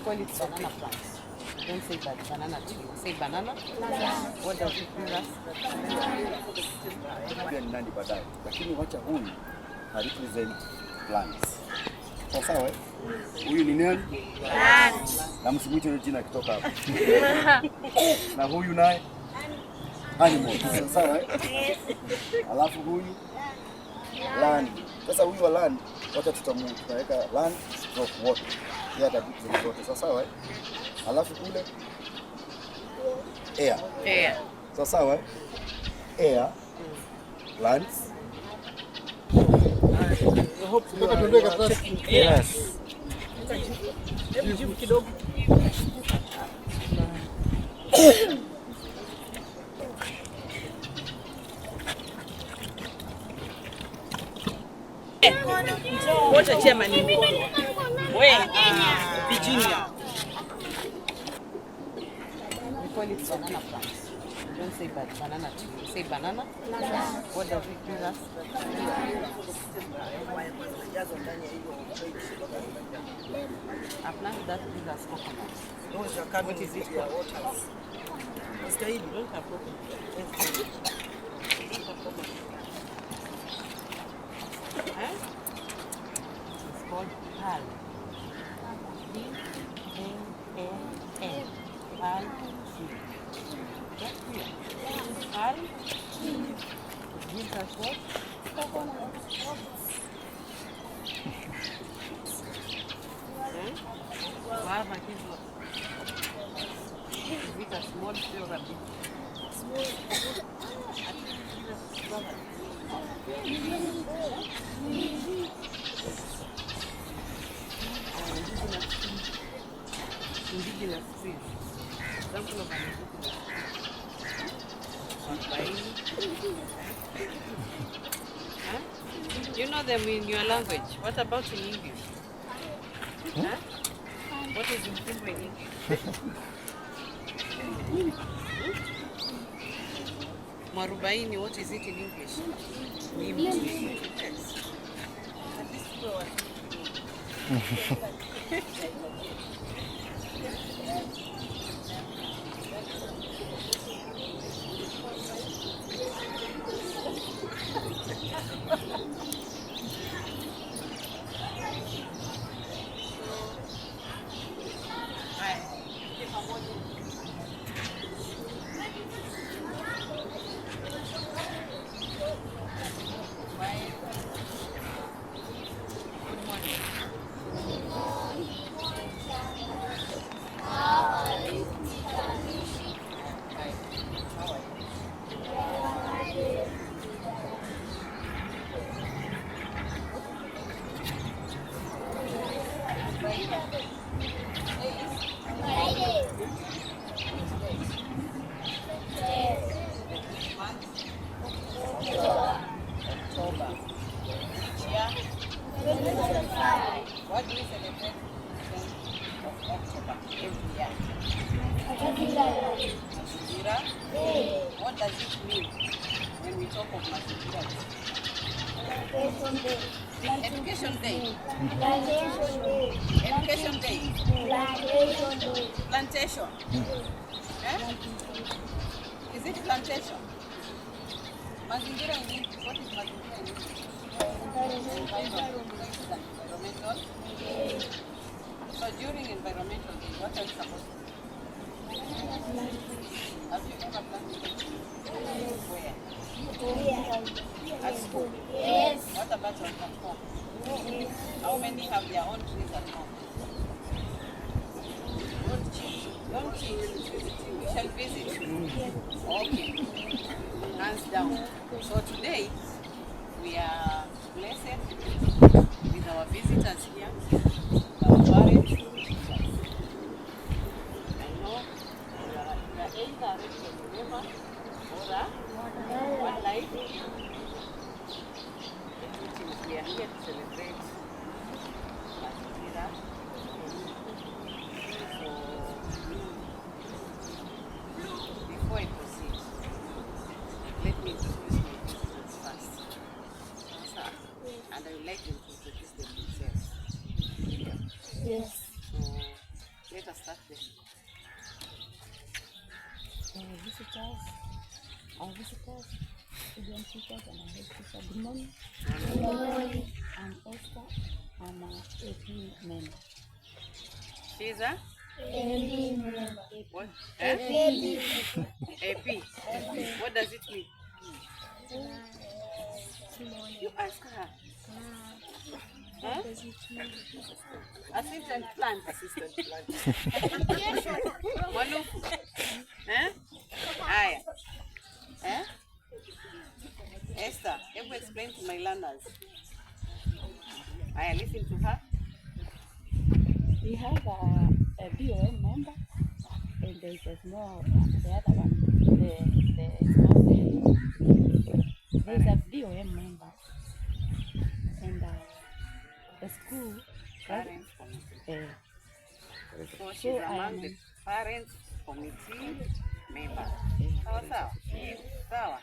call it banana plants. Don't say banana tree. Say banana. What does it mean? Pia ni nani baadaye, lakini wacha huyu represent plants. Sawa? Huyu ni nani? Plant. Na msimuite ile jina kitoka hapo. Na huyu naye animal. Sawa? Alafu huyu land. Sasa huyu wa land wacha tutaweka land drop water. Yeye atavitu zote. Sawa? Alafu kule air. Sawa? Air, plants. Yes. What a chairman. Where? Virginia. We call it banana plants. Don't say banana tree. Say banana. What does it mean? A plant that gives us coconuts. What is it called? Don't have coconut. It's called palm. Palm. Palm tree. Palm gives us what? Guava gives what? Is it a small tree or a big? Small. Indigenous trees. Example of an indigenous. You know them in your language. What about in English? Huh? What is in English? Mwarubaini, what is it in English? Yes. What do we celebrate of October every year? Mazingira. What does it mean when we talk of Mazingira? Education Day. Education Day. Plantation. Eh? Is it plantation? Mazingira in English. What is Mazingira in English? Environmental. So during environmental day, what are you supposed to do? Have you ever planted trees? Where? At school? Yes. What about at home? How many have their own trees at home? Don't cheat. Don't cheat. We shall visit. Okay. Hands down. So today, we are blessed with our visitors here, our parents, teachers. I know you are either ready to remember or one life. We are here to celebrate Mazingira. So, before I proceed, let me introduce my visitors first. And I would like them to introduce themselves. Yes. So Let us start there. Visitors, our visitors, student teachers, and our head teacher. Good morning. I'm Esther. I'm a AP member. She's a what? AP. What does it mean? You ask her. Huh? Assistant plant. Walufu. Eh? Aya. Eh? Esther, ever explain to my learners. Aya, listen to her. We have a BOM member, and there's a small, the other one, the small. There's a BOM member, and the school. Parents committee. So she's So among the parents committee members. Sawa sawa? Sawa?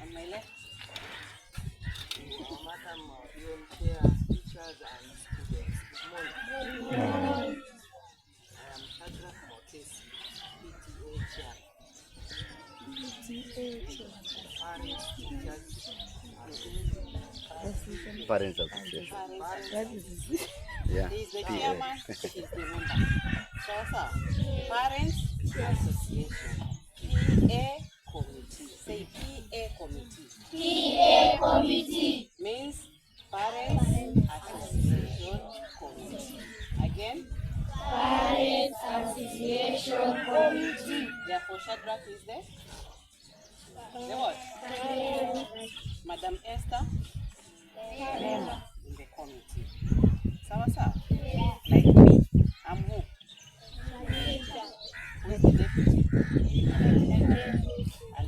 On my left. Madam BOM Chair, teachers and students. Good morning. I am Shadrach Motesi, PTA Chair. Parents, teachers, Parents Association. Yeah. He is the chairman, she is the member. Sawa sawa? Parents Association. PA committee. Say PA committee. PA committee means Parents Association Committee. Again? Parents Association Committee. Therefore, Shadrach is there. The what? Madam Esther? Member in the committee. Sawa sawa? Like me, I'm who? Who is the deputy? And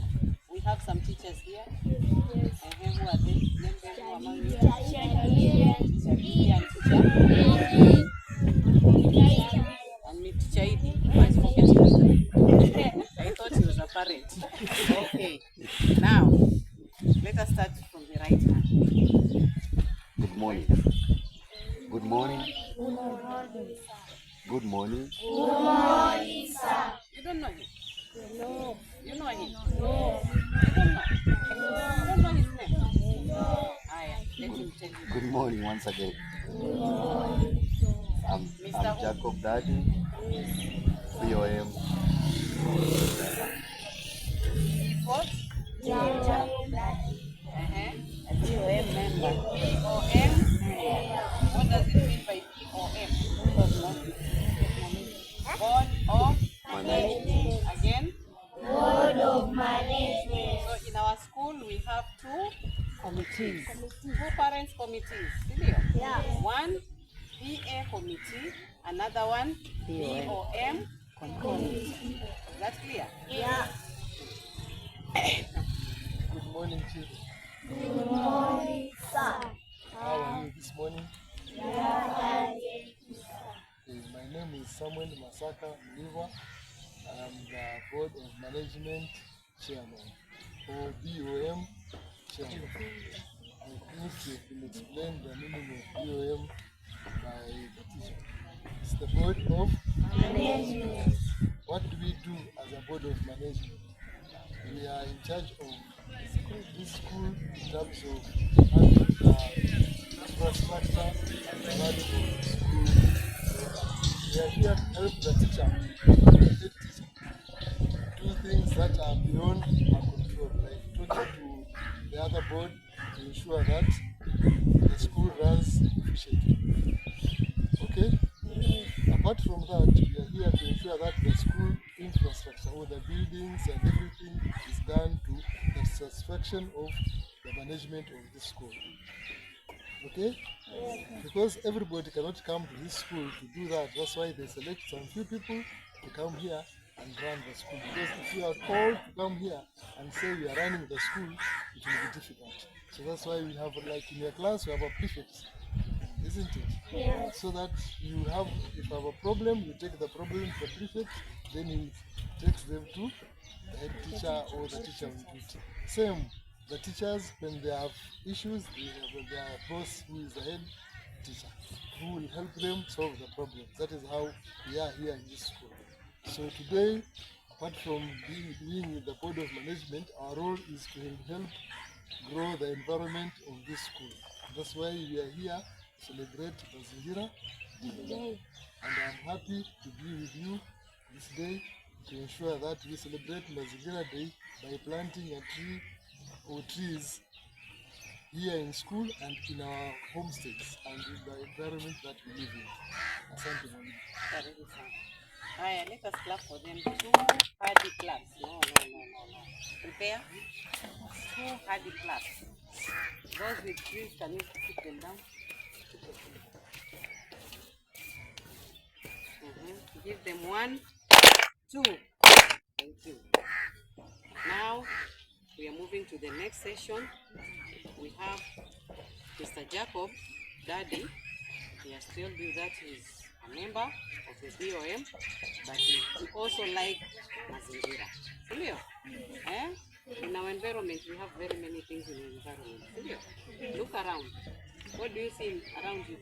we have some teachers here. And here who are they? Name them who among you. Teacher Lydia and teacher. And me, Teacher Idi. Who is forgetting? I thought he was a parent. Okay. Now, let us start from the right hand. Good morning. Good morning. Good morning. Good morning, sir. You don't know him? No. You know him? No. You don't know? You don't know his name? No. Let him tell you. Good morning once again. I'm Jacob Daddy, BOM. What? Jacob Daddy. A BOM member. BOM? What does it mean by BOM? Board of Management. Again? Board of Management. So in our school we have two Committees. Two parents committees. Yeah. One PA committee, another one BOM committee. Is that clear? Yeah. Good morning, Chief. Good morning, sir. How are you this morning? Yeah. My name is Samuel Masaka Liva. I am the Board of Management Chairman or BOM Chairman. I think you will explain the meaning of BOM by the teacher. It's the Board of Management. What do we do as a Board of Management? We are in charge of this school in terms of having the infrastructure and the value of the school. We are here to help the teacher do things that are beyond our control, like talking to the other board to ensure that the school runs efficiently. Okay? Apart from that, we are here to ensure that the school infrastructure, all the buildings and everything is done to the satisfaction of the management of this school. Okay? Because everybody cannot come to this school to do that. That's why they select some few people to come here and run the school. Because if you are called to come here and say we are running the school, it will be difficult. So that's why we have, like in your class, we have a prefect, isn't it? Yeah. So that you have, if you have a problem, you take the problem to the prefect, then he takes them to the head teacher or the teacher on duty. Same, the teachers, when they have issues, they have their boss who is the head teacher who will help them solve the problems. That is how we are here in this school. So today, apart from being with the board of management, our role is to help grow the environment of this school. That's why we are here to celebrate Mazingira Day. And I'm happy to be with you this day to ensure that we celebrate Mazingira Day by planting a tree or trees here in school and in our homestays and in the environment that we live in. Asante mwalimu. Karibu sana. Haya, let us clap for them. 2 hardy claps. No. Prepare. 2 hardy claps. Those with trees, can you keep them down? Give them 1, 2. Thank you. Now we are moving to the next session. We have Mr. Jacob Daddy. He has told you that he's a member of the BOM, but he also like Mazingira. Silio? In our environment, we have very many things in the environment. Silio? Look around. What do you see around you?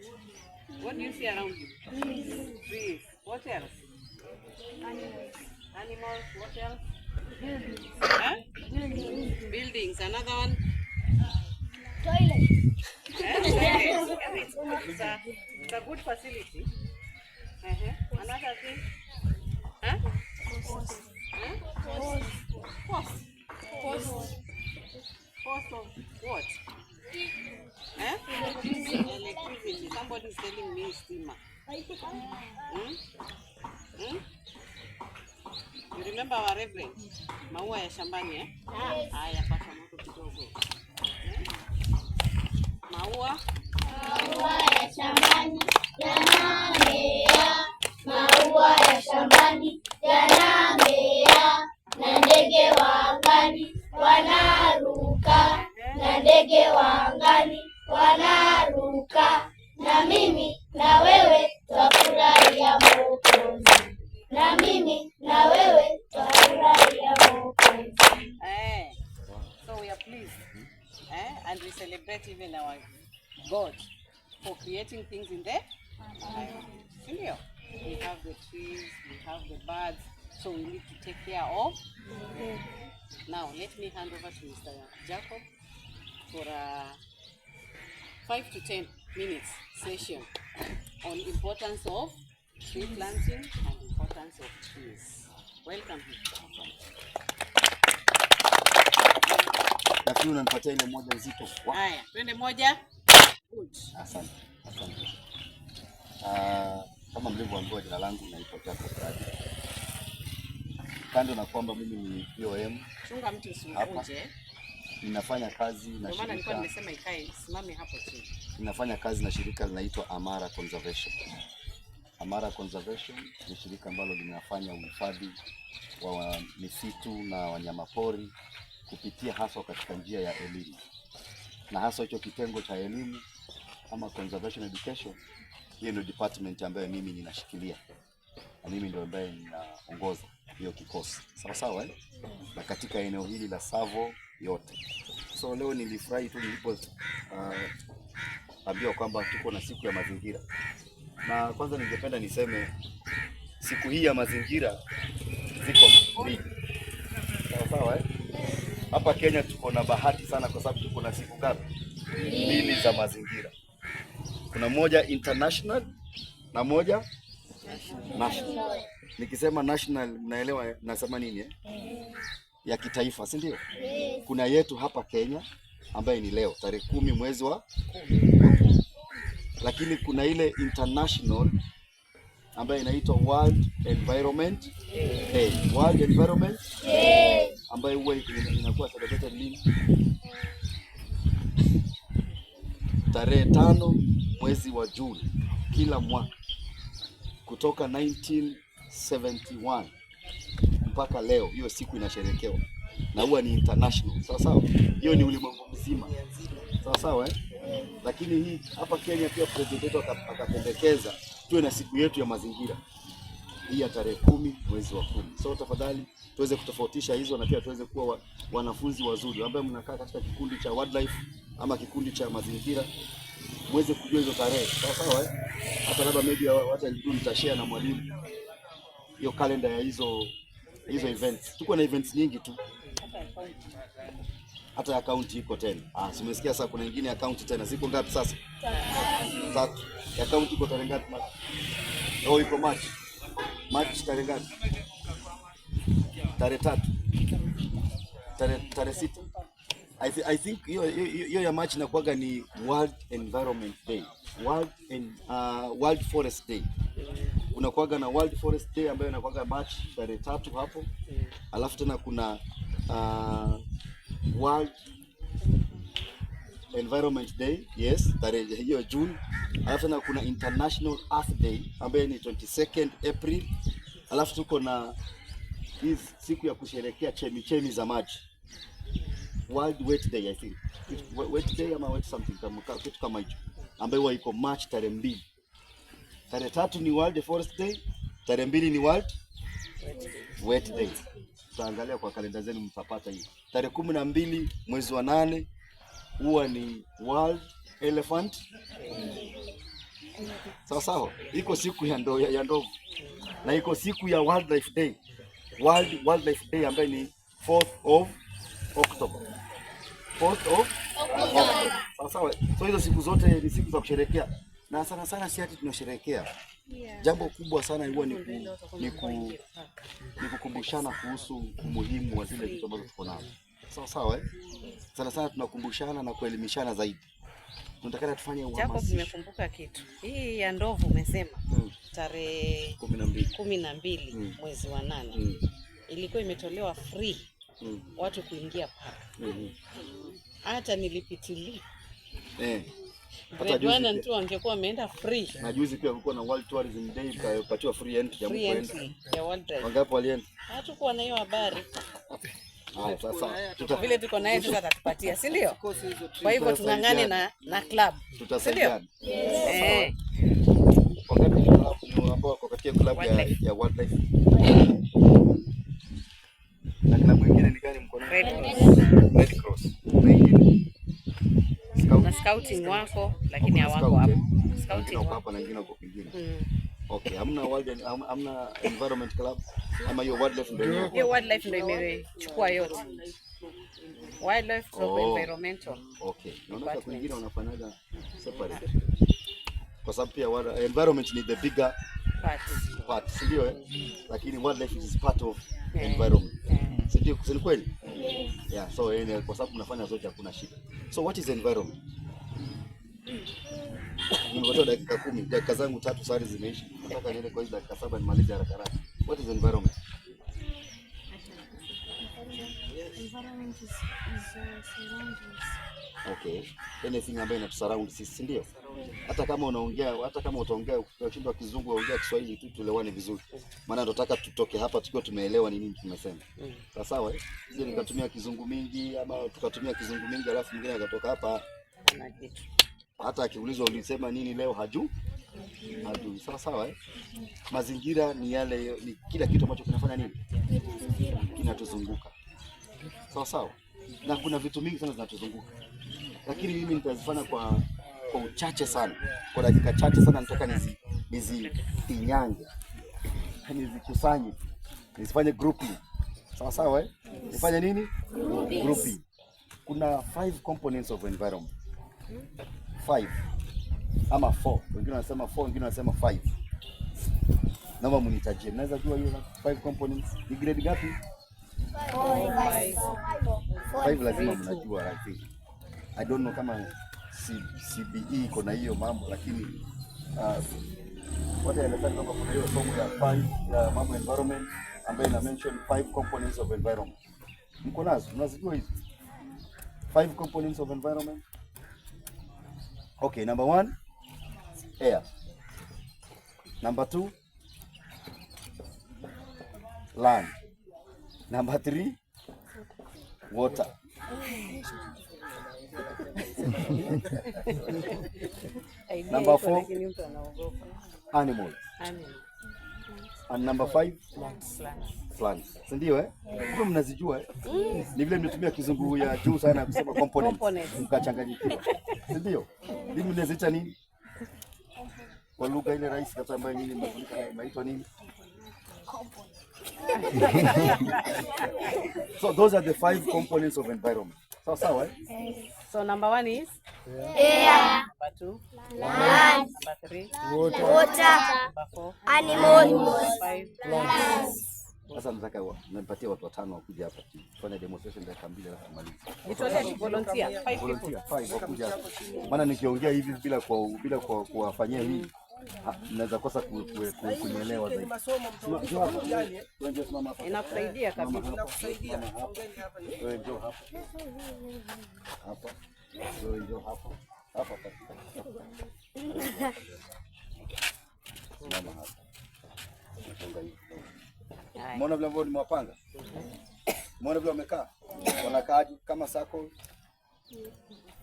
What do you see around you? Trees. What else? Animals. What else? Buildings. Another one? Toilet. It's a good facility. Another thing? Post of what? Electricity. Somebody is telling me steamer. You remember our reverend? Maua ya shambani, eh? Haya, pasha moto kidogo. Maua ya shambani yanamea, maua ya shambani yanamea, na ndege wa angani wanaruka, na ndege wa angani wanaruka, na mimi na wewe twafurahia Mwokozi, na mimi na wewe twafurahia Mwokozi. So we are pleased, and we celebrate even our God for creating things in the environment. We have the trees, we have the birds, so we need to take care of them. Now let me hand over to Mr. Jacob for a 5 to 10 minutes session on importance of tree planting and importance of trees. Welcome. Nafikiri unanipatia ile moja nzito. Haya, twende moja. Good. Asante. Kama mlivyoambiwa, jina langu naitwa Jacob Daddy. Kando na kwamba mimi ni BOM, chunga mtu usimvunje. Ninafanya kazi na shirika. Maana nilikuwa nimesema ikae simame hapo chini. Ninafanya kazi na shirika linaloitwa Amara Conservation. Amara Conservation ni shirika ambalo linafanya uhifadhi wa misitu na wanyamapori kupitia haswa katika njia ya elimu. Na haswa hicho kitengo cha elimu ama conservation education, hiyo ndio department ambayo mimi ninashikilia. Na mimi ndio ambaye ninaongoza hiyo kikosi. Sawa eh? Na katika eneo hili la Tsavo yote. So leo nilifurahi tu nilipo ambiwa kwamba tuko na siku ya mazingira. Na kwanza ningependa niseme siku hii ya mazingira ziko mbili. Sawa eh? Hapa Kenya tuko na bahati sana kwa sababu tuko na siku ngapi? Mbili za mazingira. Kuna moja international na moja national. Nikisema national mnaelewa nasema nini eh? Ya kitaifa, si ndio? Kuna yetu hapa Kenya ambayo ni leo tarehe 10 mwezi wa 10. Lakini kuna ile international ambayo inaitwa World Environment Day. World Environment Day ambayo huwa inakuwa celebrated lini? Tarehe 5 mwezi wa Juni kila mwaka kutoka 1971 mpaka leo hiyo siku inasherekewa na huwa ni international. Sawa? Hiyo ni ulimwengu mzima. Sawa eh? Lakini hii hapa Kenya pia president wetu akapendekeza tuwe na siku yetu ya mazingira. Hii ya tarehe 10 mwezi wa 10. So tafadhali tuweze kutofautisha hizo na pia tuweze kuwa wanafunzi wazuri ambao mnakaa katika kikundi cha wildlife ama kikundi cha mazingira. muweze kujua hizo tarehe. Sawa eh? Hata labda maybe hata nitashare na mwalimu hiyo kalenda ya hizo events. Tuko na events nyingi tu. Hata account iko tena. Simesikia sasa kuna nyingine account tena. Ziko ngapi sasa? 3. Account iko tarehe ngapi? Iko March. March tarehe ngapi? Tarehe 3. Tarehe 6. I think hiyo ya March inakuwaga ni World Environment Day. World Forest Day. Kunakuwaga na World Forest Day ambayo inakuwaga March tarehe 3 hapo. Alafu tena kuna World Environment Day, yes, tarehe hiyo June. Alafu tena kuna International Earth Day ambayo ni 22nd April. Alafu tuko na hii siku ya kusherehekea chemichemi za maji. World Wet Day, I think. Wet Day ama wet something kitu kama hicho. Ambayo iko March tarehe 2. Tarehe 3 ni World Forest Day, tarehe 2 ni World Wet Day. Tutaangalia kwa kalenda zenu mtapata hiyo. Tarehe 12 mwezi wa 8 huwa ni World Elephant. Sawa. Iko siku ya ndovu. Na iko siku ya Wildlife Day. World Wildlife Day ambayo ni 4th of October. 4th of Sawa. So hizo siku zote ni siku za kusherehekea. Na sana si ati tunasherehekea. Jambo kubwa sana huwa ni kukumbushana kuhusu umuhimu wa zile vitu ambazo tuko nazo. Sawa eh? Sana tunakumbushana na kuelimishana zaidi. Tunataka tufanye uhamasisho. Japo nimekumbuka kitu. Hii ya ndovu umesema tarehe 12 mwezi wa 8. Ilikuwa imetolewa free watu kuingia pale. Hata nilipitilia. Grade 1 and 2 angekuwa ameenda free. Na juzi pia kulikuwa na World Tourism Day ikapatiwa free entry ya World Drive. Wangapi walienda? Hatukuwa na hiyo habari. Sasa vile tuko naye sasa atatupatia, si ndio? Kwa hivyo tungangane na club. Tutasaidiana. Wangapi ambao wako katika club ya Wildlife? Na club nyingine ni gani mko nayo? Red Cross. Na scouting wako lakini hawako hapo. Scouting wako hapa na wengine wako kwingine. Okay, hamna environment club ama hiyo wildlife ndio. Hiyo wildlife ndio imechukua yote. Wildlife club environmental. Okay. Naona kwingine wanafanyaga separate. Kwa sababu pia environment ni the bigger part, si ndio eh? Lakini wildlife is part of environment. Si ndio kweli? Yeah, so kwa sababu mnafanya zote hakuna shida. So what is environment? Nimetoa dakika 10, dakika zangu 3 sari zimeisha. Nataka niende kwa hizo dakika 7 nimalize haraka. What is environment? Environment is surroundings. Okay. Anything ambayo inatusurround sisi, ndio? Hata kama utaongea ukishindwa Kizungu ongea Kiswahili tu tuelewane vizuri. Maana tunataka tutoke hapa tukiwa tumeelewa ni nini tumesema. Sawa eh? Sisi nikatumia Kizungu mingi ama tukatumia Kizungu mingi alafu mwingine akatoka hapa na kitu. Hata akiulizwa ulisema nini leo hajui. Sawa eh? Mazingira ni yale, ni kila kitu ambacho kinafanya nini? Kinatuzunguka. Sawa. Na kuna vitu mingi sana zinatuzunguka. Lakini mimi nitazifanya kwa uchache sana. Kwa dakika chache sana nataka nizinyange. Nizikusanye. Nisifanye grouping. Sawa eh? Nifanye nini? Grouping. Kuna 5 components of environment. 5 ama 4. Wengine wanasema 4, wengine wanasema 5. Naomba mnitajie. Naweza jua hiyo 5 components. Ni grade ngapi? 5 lazima mnajua, I think. I don't know kama CBE iko na hiyo mambo, lakini what I understand kama kuna hiyo somo ya 5 ya mambo environment ambayo ina mention 5 components of environment. Mko nazo? Mnazijua hizo 5 components of environment? Okay, number 1, air. Number 2, land. Number 3, water. Number 4, animals. and number 5 plants. Si ndio eh? Kwa mnazijua eh? Ni vile mnatumia kizungu ya juu sana kusema components. Mkachanganyikiwa. Si ndio? Mimi mnaziita nini? Kwa lugha ile rahisi kabisa ambayo nyinyi mnaitwa nini? So those are the 5 components of environment. Sawa eh? So number 1 is air, number 2 land, number 3 water, number 4 animals, 5 Sasa nataka nipatie watu 5 wakuja hapa kufanya demonstration dakika 2 alafu tumalize. Nitolee volunteer 5 people. Volunteer 5 wakuja hapa. Maana nikiongea hivi bila kuwafanyia hii naweza kosa kunielewa zaidi. Inakusaidia kabisa. Wewe njoo hapa. Hapa. Wewe njoo hapa. Hapa katika. Mama hapa. Mbona vile ambao nimewapanga? Mbona vile wamekaa? Wanakaa kama circle.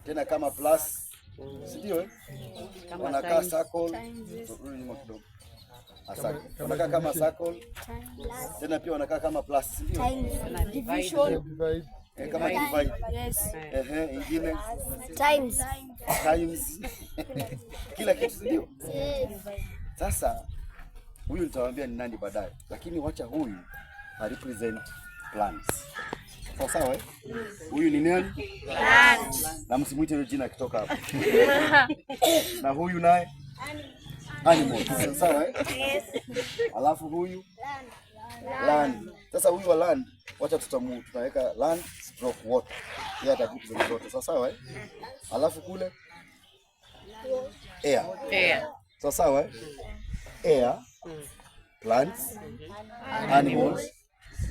Tena kama plus. Si ndio eh? Wanakaa circle. Rudi nyuma kidogo. Asante. Wanakaa kama circle. Tena pia wanakaa kama plus. Si ndio? division, Kama divide. yes, Ingine times, times. Kila kitu si ndio? Sasa huyu nitawaambia ni nani baadaye, lakini wacha huyu represent plants. Sawa eh? Huyu ni nani? plant, Na msimuite hilo jina kitoka hapo. Na huyu naye animals. Sawa eh? yes, Alafu huyu land. Sasa huyu wa land wacha tutaweka land stroke water. Yeye atakupa zote. Sawa eh? Alafu kule air. Sawa eh? Air, plants, animals,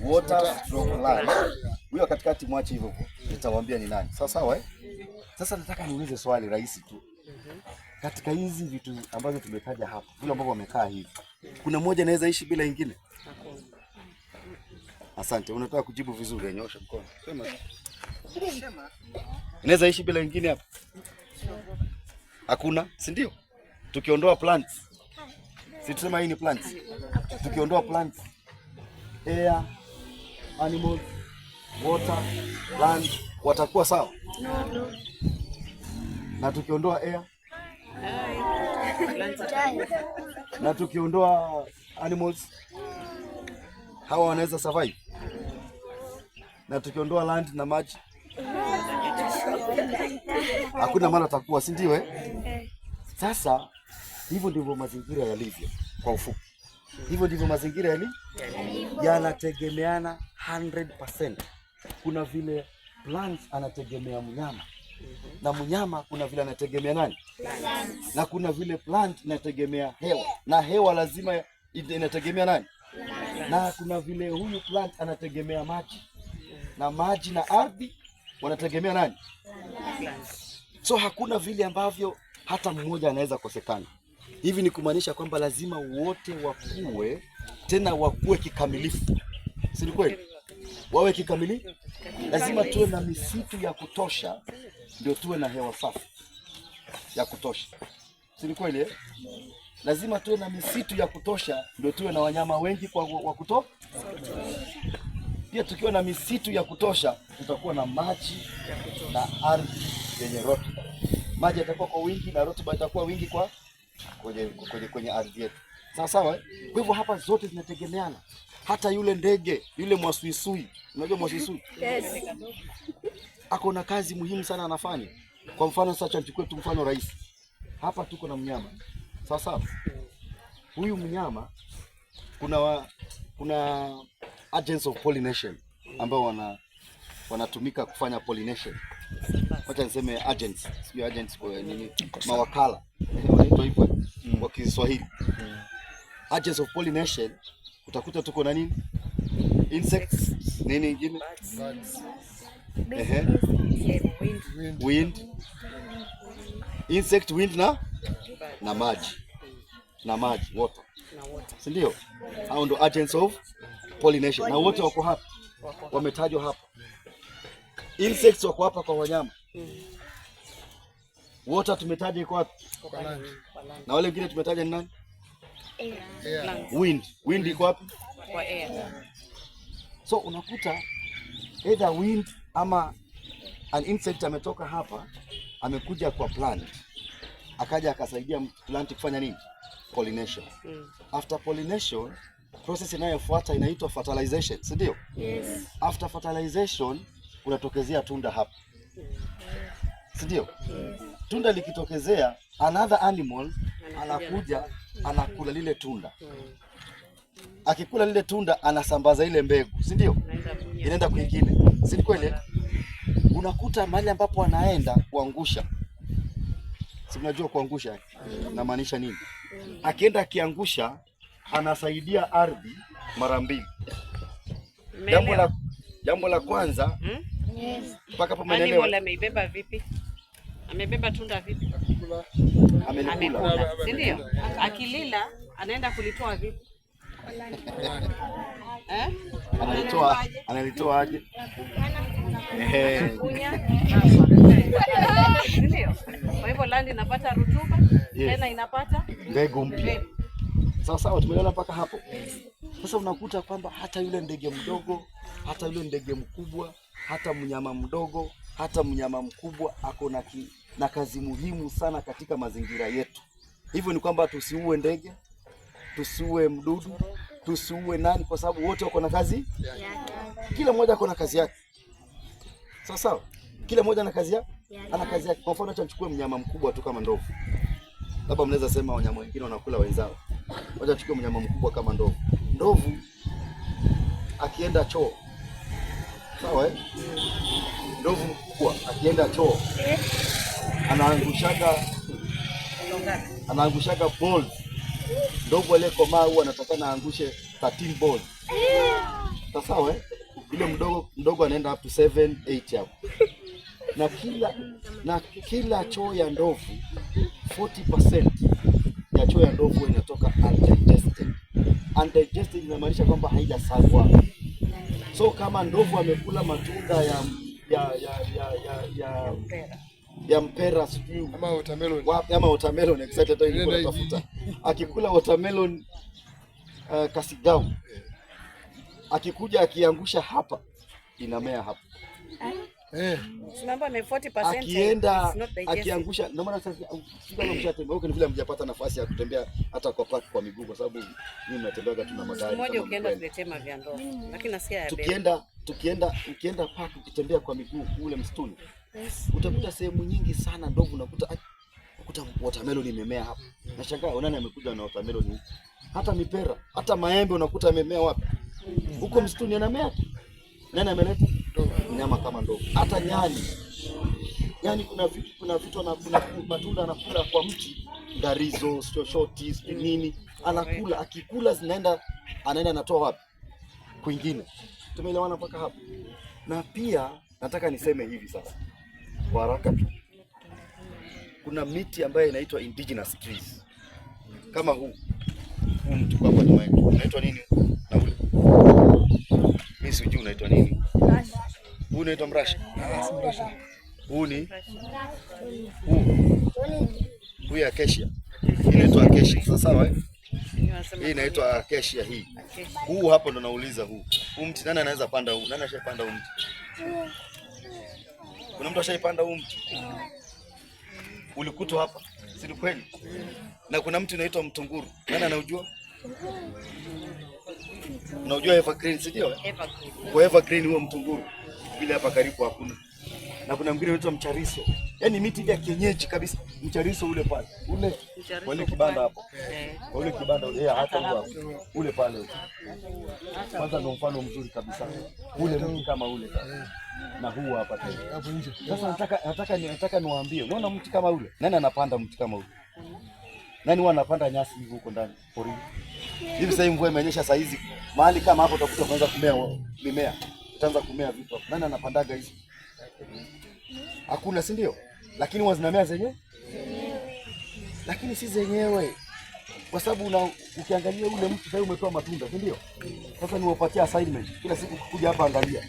water, stroke land. Huyo katikati mwache hivyo. Nitawaambia ni nani. Sawa eh? Sasa nataka niulize swali rahisi tu. Katika hizi vitu ambazo tumetaja hapa, vile ambavyo wamekaa hivi, kuna mmoja anaweza ishi bila ingine? Asante, unataka kujibu vizuri, nyosha mkono. Sema. Inaweza ishi bila ingine hapa? Hakuna, si ndio? Tukiondoa plants. Si tusema hii ni plants. Tukiondoa plants, air, animals, water, land watakuwa sawa? no, Na tukiondoa air, times, na tukiondoa animals, hawa wanaweza survive? Na tukiondoa land na maji, hakuna maana takuwa, si ndio eh? Sasa hivyo ndivyo mazingira yalivyo kwa ufupi. Hivyo ndivyo mazingira yanategemeana 100%. Kuna vile plants anategemea mnyama. Na mnyama kuna vile anategemea nani? Na kuna vile plant inategemea hewa. Na hewa lazima inategemea nani? Na kuna vile huyu plant anategemea maji. Na maji na ardhi wanategemea nani? So hakuna vile ambavyo hata mmoja anaweza kosekana. Hivi ni kumaanisha kwamba lazima wote wakue, tena wakue kikamilifu. Si ni kweli? Wawe kikamilifu. Lazima tuwe na misitu ya kutosha ndio tuwe na hewa safi ya kutosha. Si ni kweli eh? Lazima tuwe na misitu ya kutosha ndio tuwe na wanyama wengi wa kutosha. Pia tukiwa na misitu ya kutosha tutakuwa na maji na ardhi yenye rutuba. Maji yatakuwa kwa wingi na rutuba itakuwa wingi kwenye ardhi yetu. Sawa eh? Kwa hivyo hapa zote zinategemeana. Hata yule ndege, yule mwasuisui, unajua mwasuisui? yes, Ako na kazi muhimu sana anafanya. Kwa mfano sasa tuchukue tu mfano rahisi. Hapa tuko na mnyama. Sawa. Huyu mnyama kuna agents of pollination ambao wanatumika kufanya pollination. Wacha niseme agents, sio agents kwa nini? Mawakala. Wanaitwa hivyo kwa Kiswahili. Agents of pollination utakuta tuko na nini? Insects, nini ingine? Wind. Insect, wind na maji. Na maji, water. Si ndio? Hao ndo agents of pollination. Na wote wako hapa. Wametajwa hapa. Insects wako hapa kwa wanyama. Water tumetaja iko wapi? Na wale wengine tumetaja ni nani? Plants. Wind iko wapi? Kwa air. So unakuta either wind ama an insect ametoka hapa amekuja kwa plant akaja akasaidia plant kufanya nini? Pollination. After pollination, process inayofuata inaitwa fertilization, si ndio? Yes. After fertilization kunatokezea tunda hapa, si ndio? Yes. Tunda likitokezea, another animal anakuja anakula lile tunda. Akikula lile tunda anasambaza ile mbegu, si ndio? Inaenda kwingine, si kweli? Unakuta mahali ambapo anaenda kuangusha. Si unajua kuangusha inamaanisha nini? Akienda akiangusha anasaidia ardhi mara mbili. Jambo la kwanza, mpaka hapo umeelewa? Animal ameibeba vipi? Amebeba tunda vipi? Amekula. Si ndio? Akilila anaenda kulitoa vipi? Analitoa aje? Ndio. Kwa hivyo land inapata rutuba, tena inapata mbegu mpya. Sawa, tumeona mpaka hapo. Sasa unakuta kwamba hata yule ndege mdogo, hata yule ndege mkubwa, hata mnyama mdogo, hata mnyama mkubwa ako na kazi muhimu sana katika mazingira yetu. Hivyo ni kwamba tusiue ndege, tusiue mdudu, tusiue nani, kwa sababu wote wako na kazi. Kila mmoja ako na kazi yake. Sawa. Kila mmoja ana kazi yake. Ana kazi yake. Kwa mfano acha nichukue mnyama mkubwa tu kama ndovu. Labda mnaweza sema wanyama wengine wanakula wenzao. Wacha tuchukue mnyama mkubwa kama ndovu. Ndovu akienda choo. Sawa? Ndovu mkubwa akienda choo anaangushaga balls. Ndovu aliyekomaa huwa anatakana aangushe 13 balls. Sawa? Ile mdogo anaenda up to 7, 8 hapo. Na kila choo ya ndovu 40% ya choo ya ndovu inatoka undigested. Undigested inamaanisha kwamba haijasagwa. So kama ndovu amekula matunda ya mpera sijui ama watermelon exactly hata ilikuwa natafuta. Akikula watermelon kasigau. Akikuja akiangusha hapa inamea hapa. Tunaomba 40%. Akienda akiangusha, ndio maana sasa kama mshatembea huko ni vile mjapata nafasi ya kutembea hata kwa park kwa miguu, kwa sababu mimi natembeaga tuna magari. Mmoja ukienda tuletema vya ndoo. Lakini nasikia ya tukienda park ukitembea kwa miguu kule msituni. Utakuta sehemu nyingi sana ndovu, unakuta watermelon imemea hapa. Nashangaa nani amekuja na watermelon huko. Hata mipera, hata maembe unakuta yamemea wapi? Huko msituni yanamea. Nani ameleta? Nyama kama ndovu. Hata nyani. Nyani kuna vitu na kuna matunda anakula kwa mti, ngarizo, shoti, nini, anakula, akikula anaenda anatoa wapi? Kwingine. Tumeelewana mpaka hapo. Na pia nataka niseme hivi sasa. Kwa haraka tu. Kuna miti ambayo inaitwa indigenous trees. Kama huu mtu kwa nyuma yetu. Unaitwa nini? Na ule. Mimi sijui unaitwa nini? Huu unaitwa mrasha. Huu ni huu ya acacia. Inaitwa acacia. Sasa sawa hii inaitwa acacia hii. Huu hapo ndo nauliza huu. Huu mti nani anaweza panda huu? Nani ashapanda huu mti? Kuna mtu ashaipanda huu mti? Ulikutwa hapa. Si kweli? Na kuna mtu unaitwa mtunguru. Nani anaujua? Unajua evergreen, si ndio? Kwa evergreen huo mtunguru. Bila hapa karibu hakuna. Na kuna mwingine unaitwa mchariso. Yaani miti ya kienyeji kabisa. Mchariso ule pale. Ule kibanda hapo. Kwa ule kibanda ule hata huo ule pale. Kwanza ndio mfano mzuri kabisa. Ule mti kama ule. Na huu hapa tena. Hapo nje. Sasa nataka niwaambie, unaona mti kama ule? Nani anapanda mti kama ule? Nani huwa anapanda nyasi hivi huko ndani porini? Hivi sasa mvua imenyesha saa hizi. Mahali kama hapo utakuta kuanza kumea mimea. Itaanza kumea vitu. Nani anapandaga hizo? Hakuna, si ndio? Lakini huwa zinamea zenyewe. Lakini si zenyewe. Kwa sababu ukiangalia ule mti sasa umetoa matunda, si ndio? Sasa niwapatie assignment. Kila siku kuja hapa angalia.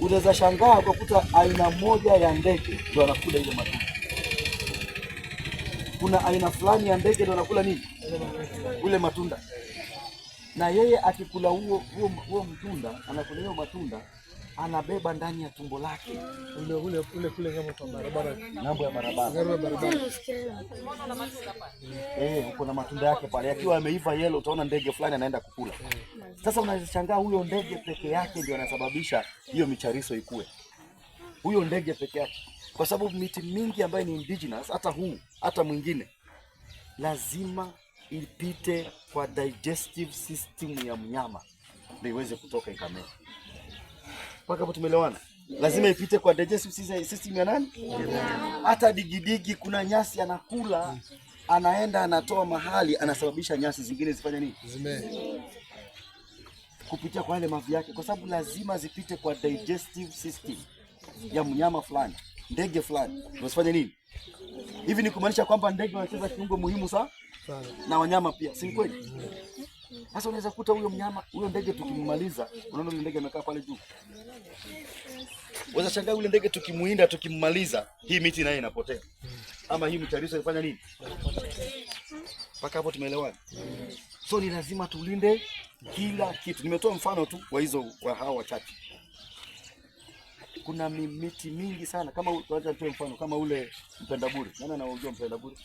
Unaweza shangaa ukakuta aina moja ya ndege ndio anakula ile matunda. Kuna aina fulani ya ndege ndio anakula nini? ule matunda, na yeye akikula huo mtunda, anakula hiyo matunda, anabeba ndani ya tumbo lake ule kule ng'ambo kwa barabara, ng'ambo ya barabara. Uko na matunda yake pale, akiwa ameiva yellow, utaona ndege fulani anaenda kukula. Sasa unashangaa huyo ndege peke yake ndio anasababisha hiyo michariso ikue, huyo ndege peke yake, kwa sababu miti mingi ambayo ni indigenous, hata mwingine, lazima ipite kwa digestive system ya mnyama ndio iweze kutoka ikamea. Mpaka hapo tumeelewana? Lazima ipite kwa digestive system ya nani? Hata digidigi, kuna nyasi anakula, anaenda anatoa mahali, anasababisha nyasi zingine zifanye nini? Kupitia kwa yale mavi yake, kwa sababu lazima zipite kwa digestive system ya mnyama fulani, ndege fulani, usifanye nini? Hivi ni kumaanisha kwamba ndege wanacheza kiungo muhimu sana na wanyama pia, si kweli? Sasa unaweza kuta huyo ndege tukimaliza, unaona yule ndege amekaa pale juu. Unaweza shangaa yule ndege tukimuinda, tukimmaliza, hii miti naye inapotea. Ama hii mchariso ifanya nini? Mpaka hapo tumeelewana? So ni lazima tulinde kila kitu. Nimetoa mfano tu wa hao wachache. Kuna miti mingi sana, kama tuacha tu mfano kama ule mpendaburi. Nani anaujua mpendaburi?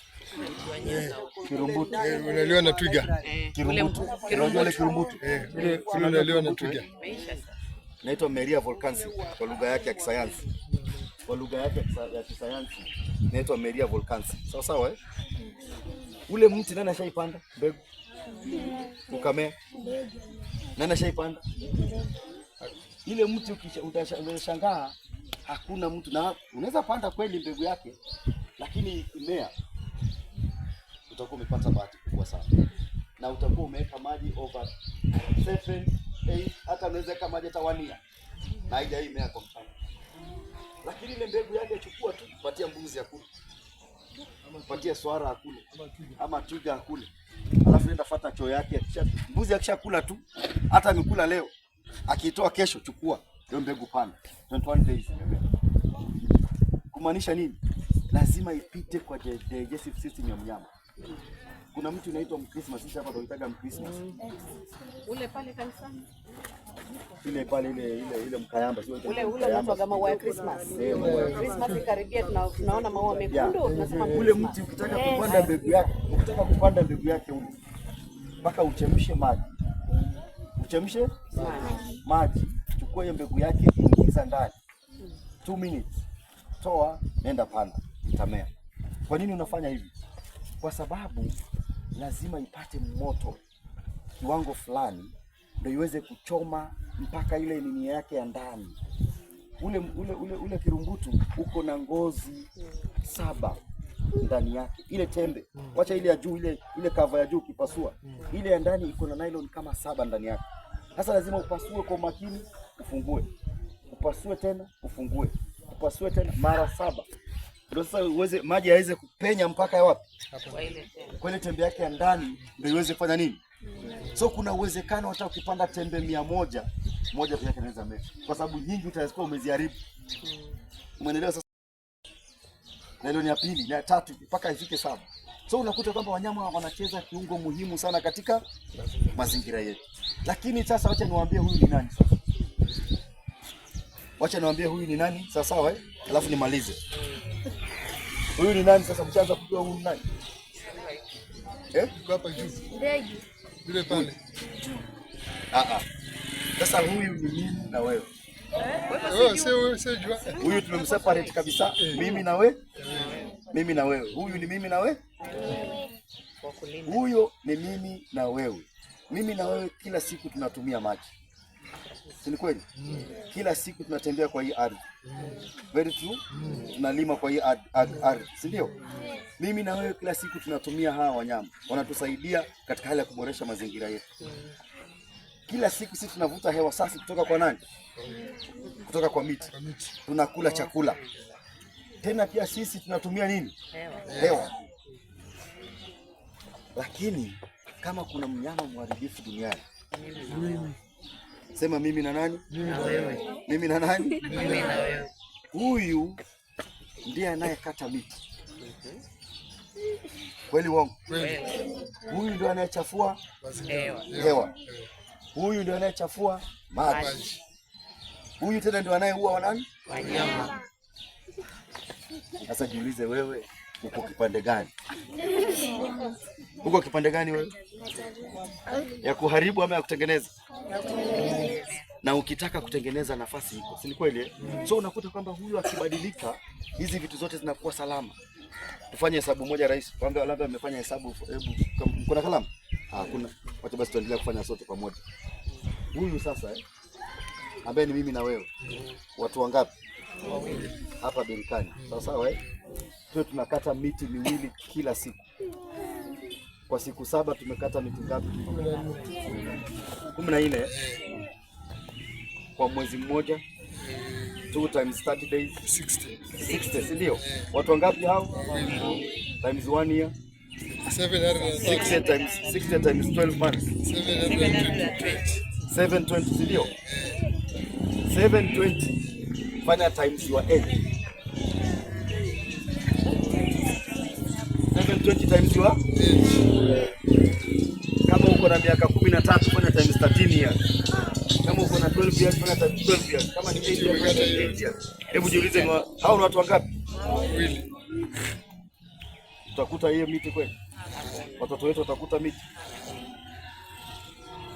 Kirumbutu. Unaliwa na twiga. Kirumbutu. Unajua ile kirumbutu? Ule unaliwa na twiga. Inaitwa Meria volcansi kwa lugha yake ya kisayansi. Kwa lugha yake ya kisayansi inaitwa Meria volcansi. Sawa sawa eh? Ule mti nani ashaipanda mbegu? Ukamea. Nani ashaipanda? Ile mti utashangaa hakuna mtu, na unaweza panda kweli mbegu yake, lakini imea utakuwa umepata bahati kubwa sana, na utakuwa umeweka maji over 7, 8, hata unaweza weka maji hata 1 year na haijamea kwa mfano. Lakini ile mbegu yake chukua tu, patia mbuzi akule, patia swara akule, ama twiga akule, alafu nenda fuata choo yake. Mbuzi akishakula tu, hata amekula leo, akitoa kesho, chukua hiyo mbegu panda 21 days. Kumaanisha nini? Lazima ipite kwa digestive system ya mnyama. Kuna mtu anaitwa Mkrismas, sisi hapa tunaitaga Mkrismas. Ule pale kanisani. Ile pale ile mkayamba, sio ule unaitwa maua ya Christmas. Christmas ikaribia, tunaona maua mekundu, tunasema ule mti ukitaka kupanda mbegu yake, ule mpaka uchemshe maji. Uchemshe maji, chukua hiyo mbegu yake, ingiza ndani 2 minutes, toa, nenda panda, itamea. Kwa nini unafanya hivi? Kwa sababu lazima ipate moto kiwango fulani ndio iweze kuchoma mpaka ile nini yake ya ndani. Ule kirumbutu uko na ngozi 7 ndani yake. Ile tembe, wacha ile ya juu, ile cover ya juu ukipasua, ile ya ndani iko na nylon kama 7 ndani yake. Sasa lazima upasue kwa makini, ufungue. Upasue tena, ufungue. Upasue tena mara 7. Ndio sasa uweze maji yaweze kupenya mpaka wapi? Kwa ile tembe yake ya ndani ndio iweze kufanya nini? So kuna uwezekano hata ukipanda tembe 100, moja pekee inaweza mea. Kwa sababu nyingi utazikuwa umeziharibu. Umeelewa sasa? Na ile ni ya pili, na ya tatu mpaka ifike 7. So unakuta kwamba wanyama wanacheza kiungo muhimu sana katika mazingira yetu. Lakini sasa wacha niwaambie huyu ni nani sasa. Wacha niwaambie huyu ni nani? Sawa sawa eh? Alafu nimalize. Huyu ni nani sasa, mchaanza kujua huyu ni nani? Kwa hapa juu. Ndege. Yule pale. Sasa huyu ni mimi na wewe. Sio jua. Huyu tumemseparate kabisa. Mimi na wewe. Mimi na wewe. Huyu ni mimi na wewe. Huyo ni mimi na wewe. Mimi na wewe kila siku tunatumia maji. Si ni kweli? Kila siku tunatembea kwa hii ardhi. Very true. Tunalima kwa hii ardhi, si ndio? Mimi na wewe kila siku tunatumia hawa wanyama. Wanatusaidia katika hali ya kuboresha mazingira yetu. Kila siku sisi tunavuta hewa safi kutoka kwa nani? Kutoka kwa miti. Tunakula chakula. Tena pia sisi tunatumia nini? Hewa. Lakini kama kuna mnyama mharibifu duniani, sema mimi na nani? Na wewe. Mimi na nani? Mimi na wewe. Huyu ndiye anayekata miti. Kweli uongo? Kweli. Huyu ndio anayechafua Hewa. hewa. Huyu ndio anayechafua maji. Huyu tena ndio anayeua wanani? Wanyama. Sasa jiulize wewe, uko kipande gani? Uko kipande gani wewe? Ya kuharibu ama ya kutengeneza? Na ukitaka kutengeneza nafasi iko, si kweli eh? So unakuta kwamba huyu akibadilika, hizi vitu zote zinakuwa salama. Tufanye hesabu moja rahisi. Kwamba labda amefanya hesabu, hebu kuna kalamu? Kuna. Wacha basi tuendelee kufanya sote pamoja. Huyu sasa ambaye ni mimi na wewe. Watu wangapi? Wawili. Hapa Berikani. Sawa sawa eh? Tunakata miti miwili kila siku. Kwa siku 7 tumekata miti ngapi? 14. Kwa mwezi mmoja 2 times 30 days 60, si ndio? Watu wangapi hao? Times 1 year 60 times 12 months 720, si ndio? 720 fanya times your age. 720 times your age. Kama uko na miaka 13 fanya times 13 years. Kama uko na 12 years fanya times 12 years. Kama ni 8 years. Hebu jiulize hao ni watu wangapi? Wawili. Tutakuta hiyo miti kweli? Watoto wetu watakuta miti?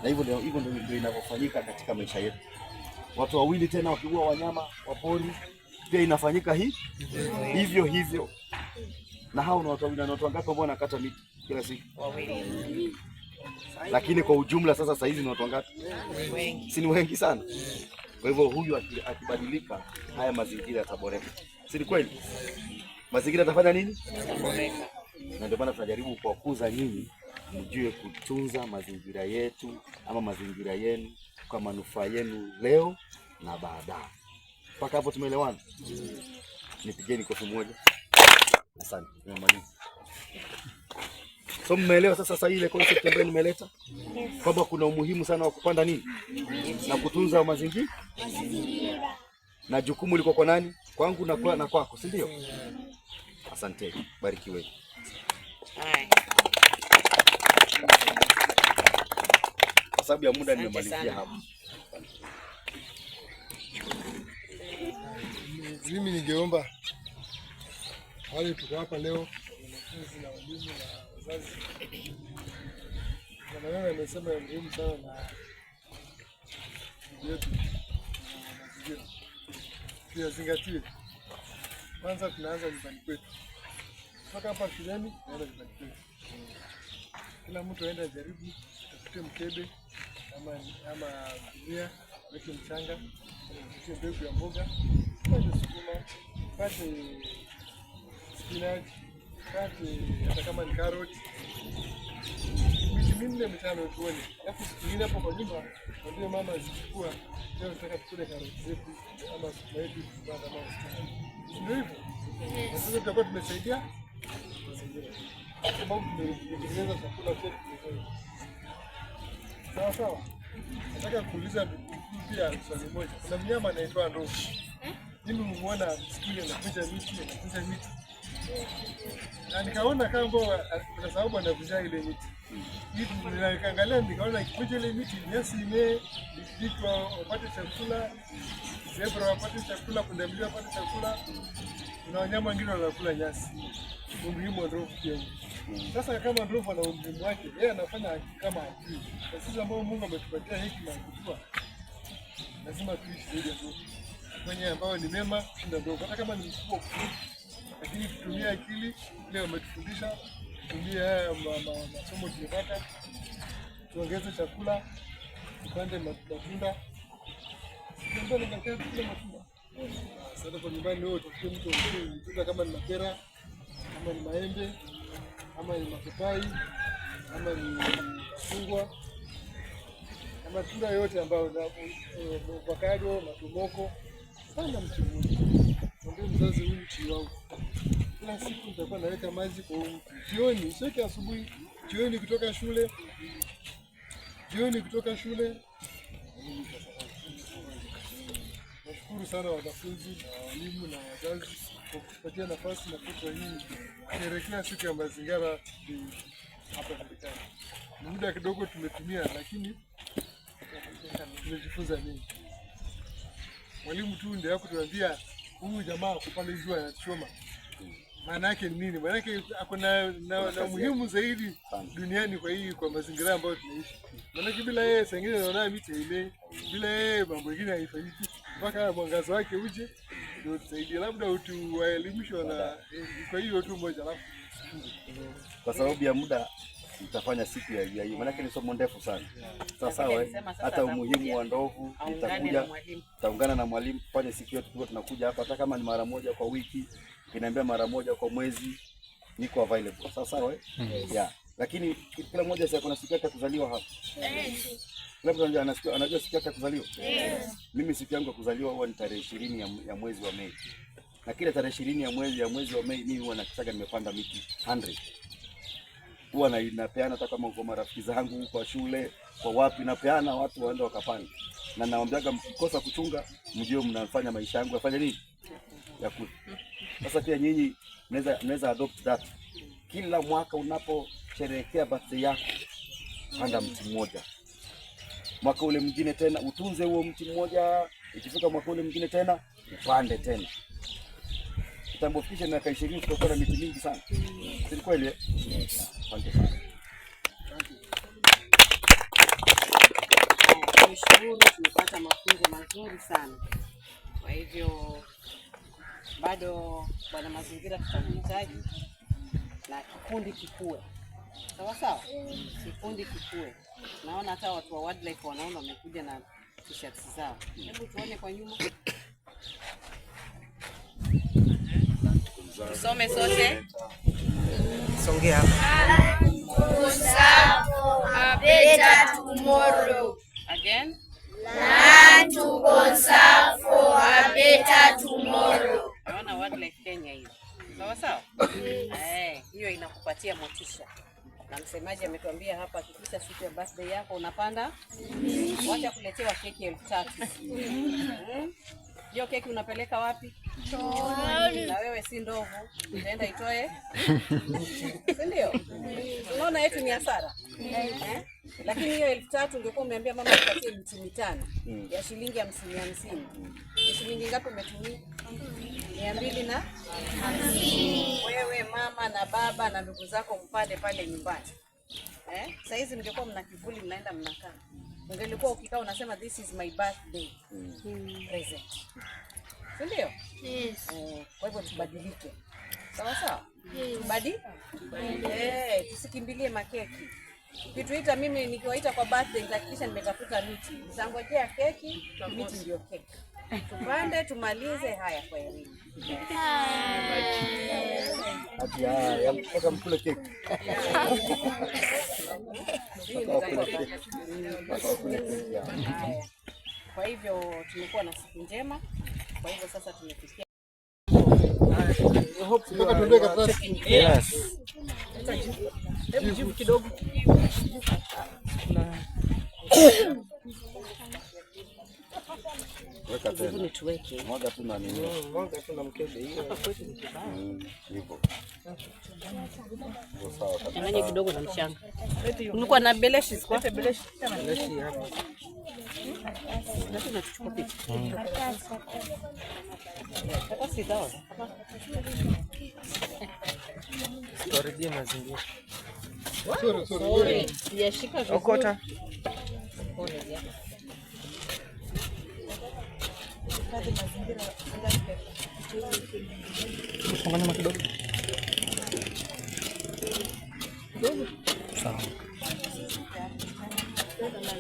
Na hivyo ndio inavyofanyika katika maisha yetu. Watu wawili tena wakiua wanyama wa pori pia inafanyika hivyo. Na hao ni watu wawili, na watu wangapi ambao wanakata miti kila siku? Wawili. Lakini kwa ujumla sasa hizi ni watu wangapi? Wengi. Si ni wengi sana? Kwa hivyo huyu akibadilika, haya mazingira yataboreka. Si ni kweli? Mazingira yatafanya nini? Yataboreka. Na ndio maana tunajaribu kuwakuza nyinyi mjue kutunza mazingira yetu ama mazingira yenu kwa manufaa yenu leo na baadaye. Mpaka hapo tumeelewana? Nipigeni kofi moja. Asante. Nimemaliza. So mmeelewa sasa ile concept ambayo nimeleta? Kwamba kuna umuhimu sana wa kupanda nini? Na kutunza mazingira. Na jukumu liko kwa nani? Kwangu na kwako, si ndio? Asante. Barikiwe. Kwa sababu ya muda nimemalizia hapo. Mimi ningeomba wale tuko hapa leo, wanafunzi na walimu na wazazi, na wewe amesema muhimu sana na yetu na mazingira tuyazingatie. Kwanza tunaanza nyumbani kwetu, toka hapa shuleni naenda nyumbani kwetu. Kila mtu aende ajaribu, tafute mkebe ama gunia, weke mchanga, weke mbegu ya mboga, pate sukuma, pate spinach, pate hata kama ni carrot, miti 4 5 tuone. Alafu siku nyingine hapo kwa nyumba ndio mama zichukua, leo nataka tukule carrot zetu ama sukuma yetu kupanda ama spinach. Ndio hivyo. Na sisi tutakuwa tumesaidia mazingira. Sababu tumetengeneza chakula chetu mwenyewe. Sawa sawa. Nataka kuuliza pia swali moja. Kuna mnyama anaitwa ndovu. Mimi muona msituni anakuja miti. Na nikaona kama kwa sababu anavunja ile miti. Hivi nikaangalia nikaona akikuja ile miti nyasi vitu wapate chakula, zebra wapate chakula, pundamilia wapate chakula. Kuna wanyama wengine wanakula nyasi. Umuhimu wa ndovu pia. Sasa kama ndovu ana umuhimu wake, yeye anafanya kama akili. Na sisi ambao Mungu ametupatia hekima ya kujua, lazima tuishi zaidi ya ndovu. Kwenye ambao ni mema kushinda ndovu. Hata kama ni mkubwa kuliko, lakini tutumie akili ile wametufundisha, tutumie haya masomo tulipata, tuongeze chakula, tupande matunda. Ndio ndio kila matunda. Sasa kwa nyumbani leo tufike mtu mtunda kama ni mapera, kama ni maembe, kama ni mapapai, kama ni chungwa, kama matunda yote ambayo na avocado, matomoko, sana mti mmoja. Ndio mzazi huyu mti wangu. Kila siku nitakuwa naweka maji kwa jioni, sio asubuhi, jioni kutoka shule. Nashukuru sana wanafunzi na walimu na wazazi. kwa kupatia nafasi na fursa hii kusherehekea siku ya mazingira hapa Marekani. Ni muda kidogo tumetumia, lakini tumejifunza mengi. Mwalimu tu ndiye hakutuambia huyu jamaa kupanda jua anachoma. Maana yake ni nini? Maana yake hakuna na muhimu zaidi duniani kwa mazingira ambayo tunaishi. Maana yake bila yeye sengine naona miti ile, bila yeye mambo mengine haifanyiki. Mpaka mwangazo wake uje ndio tusaidie, labda utuwaelimishwe na kwa hiyo tu moja alafu. Kwa sababu ya muda nitafanya siku ya hiyo. Maana yake ni somo ndefu sana. Sawa, hata umuhimu wa ndovu nitakuja, tutaungana na mwalimu kufanya siku yetu, tunakuja hapa hata kama ni mara moja kwa wiki, kinaambia mara moja kwa mwezi, niko available. Sawa. Yeah. Lakini kila mmoja sasa kuna siku yake ya kuzaliwa hapa. Kila mtu anajua siku yake ya kuzaliwa. Mimi siku yangu ya kuzaliwa huwa ni tarehe 20 ya mwezi wa Mei. Na kila tarehe 20 ya mwezi wa Mei mimi huwa nakisaga nimepanda miti 100. Huwa napeana hata kama kwa marafiki zangu, kwa shule, kwa wapi, napeana watu waende wakapanda. Na nawaambiaga mkikosa kuchunga, mjue mnafanya maisha yangu yafanye nini? Yakule. Sasa pia nyinyi mnaweza adopt that. Kila mwaka unaposherehekea birthday yako, panda mti mmoja. Mwaka ule mwingine tena utunze huo mti mmoja, ikifika mwaka ule mwingine tena upande tena. Kitambo fikisha miaka 20 tutakuwa na miti mingi sana. Si kweli? Asante sana. Tunashukuru, tumepata mafunzo mazuri sana. Kwa hivyo bado bwana mazingira tutahitaji na kikundi kikue. Sawa? Kikundi kikue. Naona hata watu wa wildlife wanaona wamekuja na t-shirts zao. Hebu tuone kwa nyuma. Tusome sote. Songea hapa. A better tomorrow. Again. Learn to conserve for a better tomorrow. Naona wildlife Kenya hiyo. Sawa? Hiyo inakupatia motisha. Na msemaji ametuambia hapa, hakikisha siku ya birthday yako unapanda. Wacha kuletewa keki 3000. Hiyo keki unapeleka wapi? Chooni. Na wewe si ndovu, utaenda itoe. Si ndio? Unaona yetu ni hasara. Lakini hiyo 3000 ungekuwa umeambia mama nipatie miti 5 ya shilingi 50. Ni shilingi ngapi umetumia? 250. Wewe mama na baba na ndugu zako mpande pale nyumbani. Sasa hizi mngekuwa mna kivuli mnaenda mnakaa. Ungelikuwa ukikaa unasema this is my birthday present. Ndio? Yes. Kwa hivyo tubadilike. Sawa? Tubadilike. Tusikimbilie makeki. Kituita mimi nikiwaita kwa birthday nitahakikisha nimetafuta miti. Nitangojea keki, miti ndio keki. Tupande tumalize haya kwa elimu. Ya mpaka mkule keki. Kwa hivyo tumekuwa na siku njema. Kwa hivyo sasa tumefikia. Mpaka tuende katika Yes. Hebu jibu kidogo. Weka tena. Hebu tuweke. Mwaga tu na nini? Mwaga tu na mkebe hiyo. Hapa kwetu ni kibaya. Hivyo. Sawa kabisa. Changanya kidogo na mchanga. Nilikuwa na beleshi kwa beleshi. Beleshi hapa. Ndio tunachukua picha. Hata si dawa. Tuarudie mazingira. Sorry. Sijashika vizuri. Okota. Fungana kidogo. Sawa.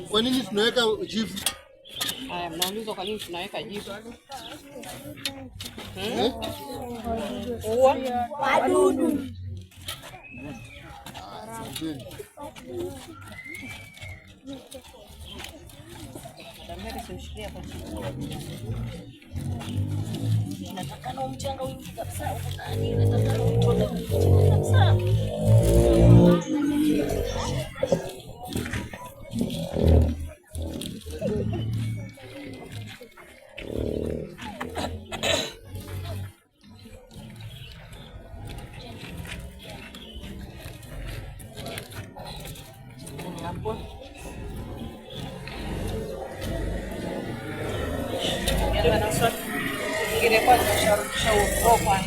Kwa nini tunaweka jivu? Haya, mnauliza kwa nini tunaweka jivu? Wadudu. Nataka mchanga wingi kabisa. Nataka utoe kabisa. hapo. Yana na swali. Kile kwa kusharudisha uokoa.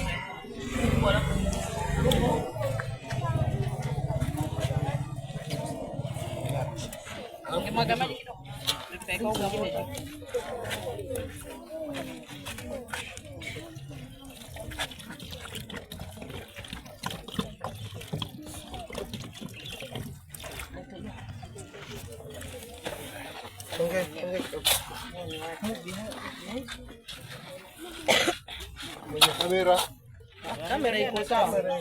Mwaga maji kidogo. Nitaweka unga mwingine. Kamera iko sawa.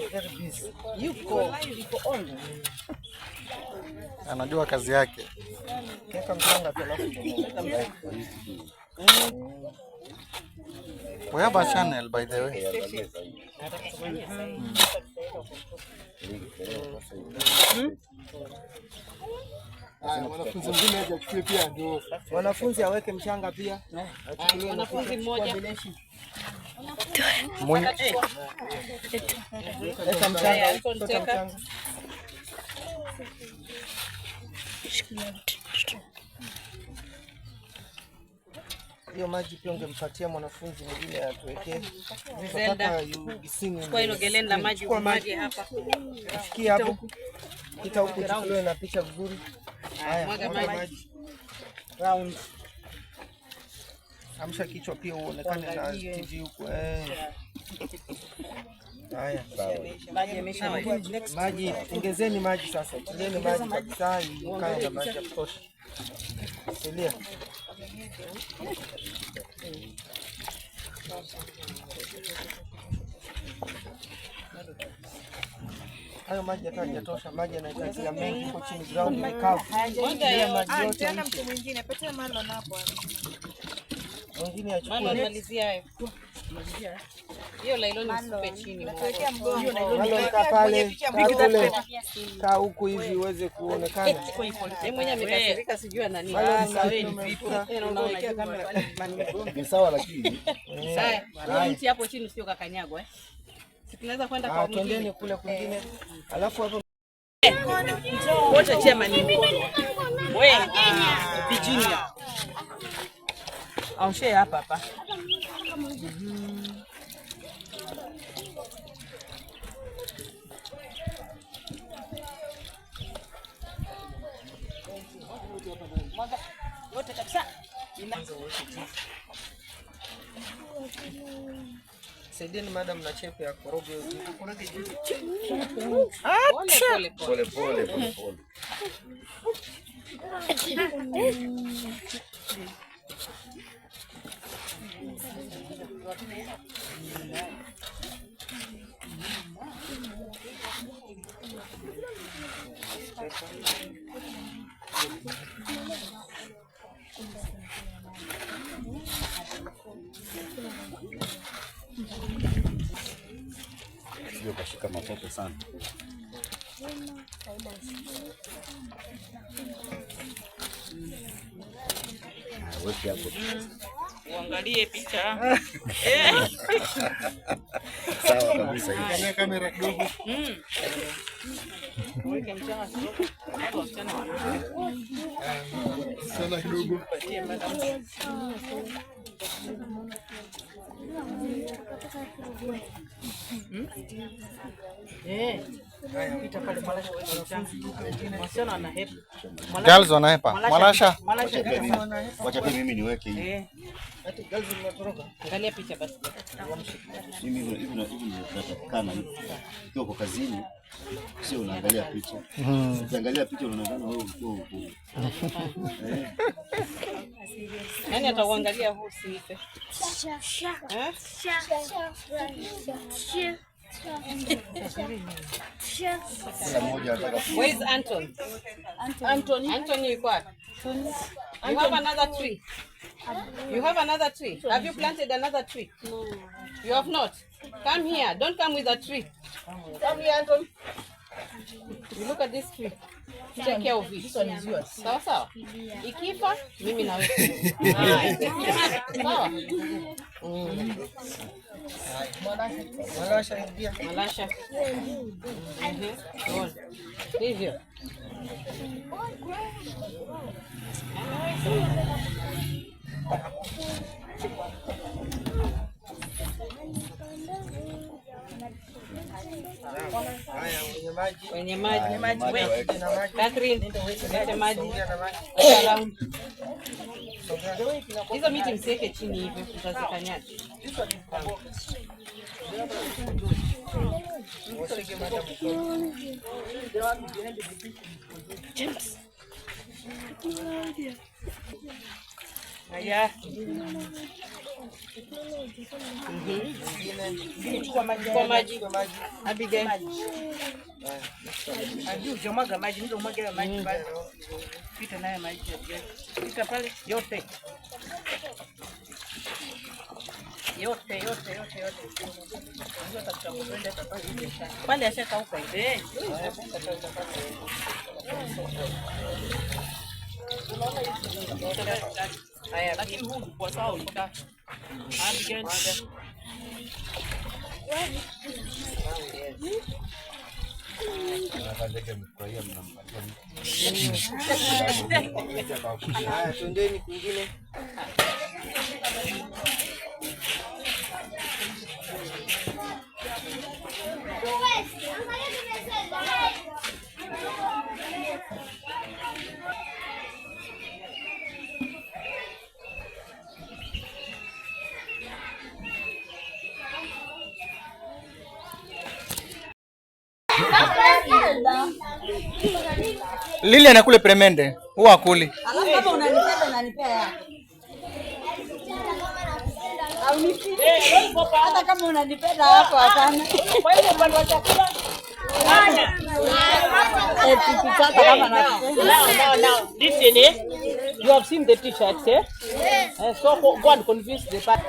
Yuko on. Anajua kazi yake. Weka mchanga tu alafu. We have a channel, by the way. Wanafunzi wengine aje achukue pia ndio. Wanafunzi aweke mchanga pia. Wanafunzi mmoja. Weka mchanga. Hiyo maji pia ungempatia mwanafunzi mwingine atuwekee. Nataka sing. Kwa hilo gelenda maji hapa. Fikia hapo. Kita huku tutoe na picha vizuri. Haya, Mwaga maji. Round. Amsha kichwa pia uonekane na TV huko. Haya. Maji yamesha. Maji, ongezeni maji sasa. Ongezeni maji kabisa, ikae na maji ya kutosha. Silia. Hayo maji yatajatosha, maji yanahitaji mengi huko chini, ground ni kavu. Maji yote mtu mwingine pete malo napo. Mwingine achukue. Malizia hayo. Hiyo lailoni usipe chini. Tuwekea mgongo. Malo kaa pale, kule. Kaa huku hivi uweze kuonekana. Yeye mwenyewe amekasirika sijui ana nini. Unawekea kamera. Ni sawa lakini. Sasa, mti hapo chini sio kakanyagwa tunaweza kwenda kwa mwingine. Twendeni kule kwingine. Alafu hapo wote chema ni mkono. Wewe Virginia. Au share hapa. Wote kabisa. saidieni madam na chepe ya koroge hiyo. Pole pole. Sio kashika matope sana. Weki hapo. Uangalie picha. Sawa kabisa hivi. Kama kamera kidogo. Weke mchanga kidogo. Hapo mchana. Sana kidogo. Pita pale Malasha wewe mchanga. Msichana ana hepa. Girls wanahepa. Malasha. Wacha pia mimi niweke hivi. Ati girls mnatoroka. Angalia picha basi. Mimi hivi natakana hivi. Ukiwa kwa kazini sio unaangalia picha. Ukiangalia picha unaonekana wewe uko. Yaani atauangalia huu usiife. Where is Anton? Anton yuko wapi? You have another tree. You have another tree. Have you planted another tree? No. You have not. Come here. Don't come with a tree. Come here, Anton. You look at this tree. Take care of it. This one is yours. Sawa sawa. Ikifa mimi na wewe. Sawa. Malasha ingia. Malasha. Hivyo. Kwenye maji. Catherine, lete maji. Hizo miti msiweke chini hivyo, tutazikanyaga. Haya. Kwa maji. Abigail. Ndio mwaga maji, ndio mwaga maji pale. Pita naye maji. Pita pale yote. Yote. Ndio tutakwenda hapa hivi. Pale ashakauka hivi. Haya, lakini huu kwa sawa uta. Abigail. Haya, twendeni kwingine. Lili anakule peremende, huwa akuli. Alafu kama unanipenda unanipea yako. Hata kama unanipenda hapo hapana. Kwa hiyo upande wa chakula. Now, listen, you have seen the t-shirts, eh? So go and convince the party.